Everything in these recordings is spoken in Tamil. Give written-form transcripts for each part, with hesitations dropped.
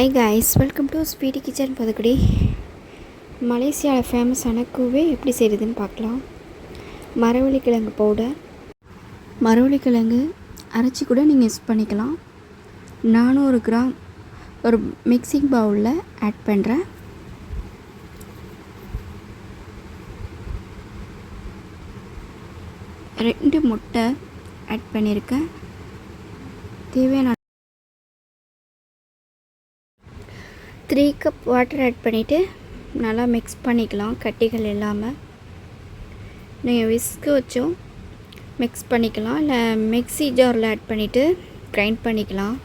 Hi guys, welcome to Sweety kitchen Puthukudi. மலேசியாவில் ஃபேமஸான கூவே எப்படி செய்கிறதுன்னு பார்க்கலாம். மரவள்ளிக்கிழங்கு பவுடர், மரவள்ளிக்கிழங்கு அரைச்சி கூட நீங்கள் யூஸ் பண்ணிக்கலாம். 400 கிராம் ஒரு மிக்சிங் பவுலில் ஆட் பண்ணுறேன். ரெண்டு முட்டை ஆட் பண்ணியிருக்கேன். தேவையான 3 கப் வாட்டர் ஆட் பண்ணிவிட்டு நல்லா மிக்ஸ் பண்ணிக்கலாம். கட்டிகள் இல்லாமல் நீங்கள் விஸ்க்கு வச்சும் மிக்ஸ் பண்ணிக்கலாம், இல்லை மிக்ஸி ஜாரில் ஆட் பண்ணிவிட்டு கிரைண்ட் பண்ணிக்கலாம்.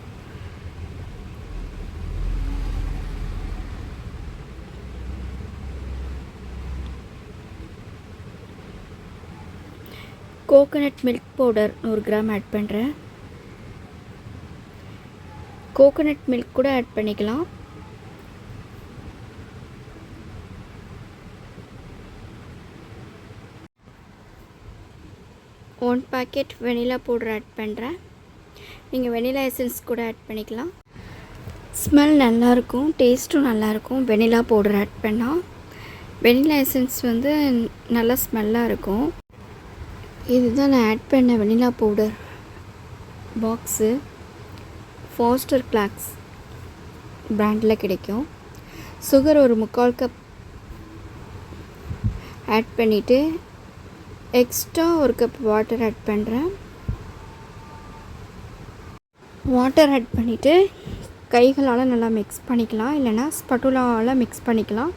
Coconut milk powder 100 gram add பண்ணுறேன். கோகோனட் மில்க் கூட ஆட் பண்ணிக்கலாம். One packet vanilla powder add பண்ணுறேன். நீங்கள் வெனிலா எசன்ஸ் கூட ஆட் பண்ணிக்கலாம். ஸ்மெல் நல்லாயிருக்கும், டேஸ்ட்டும் நல்லாயிருக்கும். வெனிலா பவுடர் ஆட் பண்ணால் வெனிலா எசன்ஸ் நல்லா ஸ்மெல்லாக இருக்கும். இதுதான் நான் ஆட் பண்ண vanilla powder box. Foster Clarks பிராண்டில் கிடைக்கும். சுகர் ஒரு 3/4 கப் ஆட் பண்ணிவிட்டு எக்ஸ்ட்ரா 1 கப் வாட்டர் ஆட் பண்ணுறேன். வாட்டர் ஆட் பண்ணிவிட்டு கைகளால் நல்லா மிக்ஸ் பண்ணிக்கலாம், இல்லைனா ஸ்பட்டுலாவால் மிக்ஸ் பண்ணிக்கலாம்.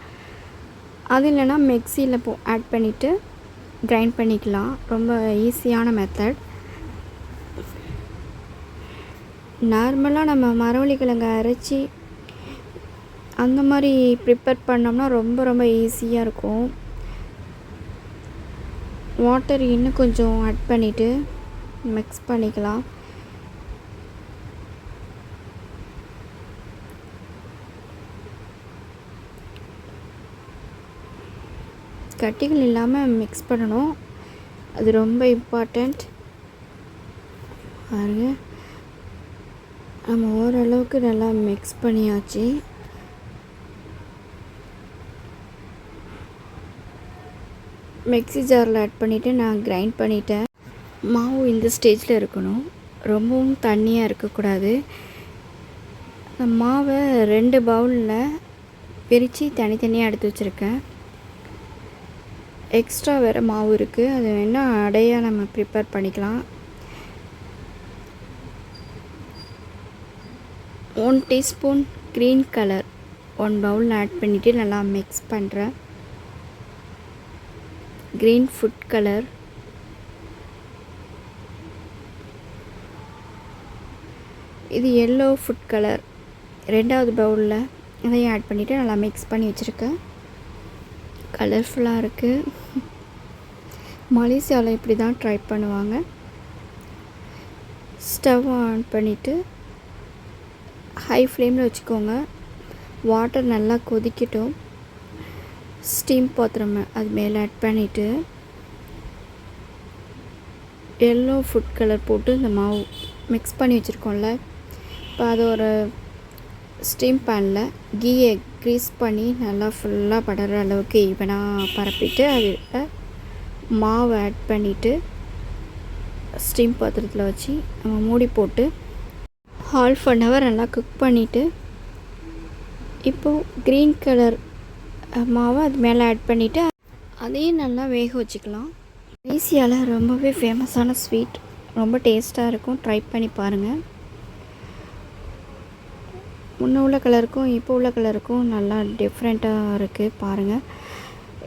அது இல்லைனா மிக்சியில் ஆட் பண்ணிவிட்டு கிரைண்ட் பண்ணிக்கலாம். ரொம்ப ஈஸியான மெத்தட். நார்மலாக நம்ம மரவள்ளிக்கிழங்கை அரைச்சி அந்த மாதிரி ப்ரிப்பேர் பண்ணோம்னா ரொம்ப ஈஸியாக இருக்கும். வாட்டர் இன்னும் கொஞ்சம் ஆட் பண்ணிவிட்டு மிக்ஸ் பண்ணிக்கலாம். கட்டிகள் இல்லாமல் மிக்ஸ் பண்ணணும், அது ரொம்ப இம்பார்ட்டண்ட். பாருங்க, நம்ம ஓரளவுக்கு நல்லா மிக்ஸ் பண்ணியாச்சு. மிக்ஸி ஜாரில் ஆட் பண்ணிவிட்டு நான் கிரைண்ட் பண்ணிட்டேன். மாவு இந்த ஸ்டேஜில் இருக்கணும், ரொம்பவும் தண்ணியாக இருக்கக்கூடாது. அந்த மாவை 2 பவுலில் பிரித்து தனித்தனியாக எடுத்து வச்சுருக்கேன். எக்ஸ்ட்ரா வேறு மாவு இருக்குது, அது வேணால் அடையாக நம்ம ப்ரிப்பேர் பண்ணிக்கலாம். 1 டீஸ்பூன் க்ரீன் கலர் 1 பவுலில் ஆட் பண்ணிவிட்டு நல்லா மிக்ஸ் பண்ணுறேன். க்ரீன் ஃபுட் கலர், இது எல்லோ ஃபுட் கலர் 2வது பவுலில் இதையும் ஆட் பண்ணிவிட்டு நல்லா மிக்ஸ் பண்ணி வச்சுருக்கேன். கலர்ஃபுல்லாக இருக்குது. மலேசியாவில் இப்படி தான் ட்ரை பண்ணுவாங்க. ஸ்டவ் ஆன் பண்ணிவிட்டு ஹை ஃப்ளேமில் வச்சுக்கோங்க. வாட்டர் நல்லா கொதிக்கட்டும். ஸ்டீம் பாத்திரம் அது மேலே ஆட் பண்ணிவிட்டு எல்லோ ஃபுட் கலர் போட்டு இந்த மாவு மிக்ஸ் பண்ணி வச்சுருக்கோம்ல, இப்போ அது ஒரு ஸ்டீம் பேனில் கீயை க்ரீஸ் பண்ணி நல்லா ஃபுல்லாக படுற அளவுக்கு ஈவனாக பரப்பிட்டு அதில் மாவு ஆட் பண்ணிவிட்டு ஸ்டீம் பாத்திரத்தில் வச்சு நம்ம மூடி போட்டு 1/2 hour நல்லா குக் பண்ணிவிட்டு இப்போது க்ரீன் கலர் மாவை அது மேலே ஆட் பண்ணிவிட்டு அதையும் நல்லா வேக வச்சுக்கலாம். மலேசியாவில் ரொம்பவே ஃபேமஸான ஸ்வீட், ரொம்ப டேஸ்ட்டாக இருக்கும். ட்ரை பண்ணி பாருங்கள். முன்ன உள்ள கலருக்கும் இப்போ உள்ள கலருக்கும் நல்லா டிஃப்ரெண்ட்டாக இருக்குது. பாருங்கள்,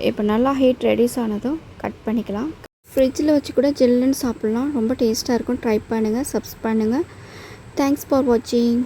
இப்போ நல்லா ஹீட் ரெடியூஸ் ஆனதும் கட் பண்ணிக்கலாம். ஃப்ரிட்ஜில் வச்சு கூட ஜில்லுன்னு சாப்பிட்லாம். ரொம்ப டேஸ்ட்டாக இருக்கும். ட்ரை பண்ணுங்கள், சப்ஸ்கிரைப் பண்ணுங்கள். தேங்க்ஸ் ஃபார் வாட்சிங்.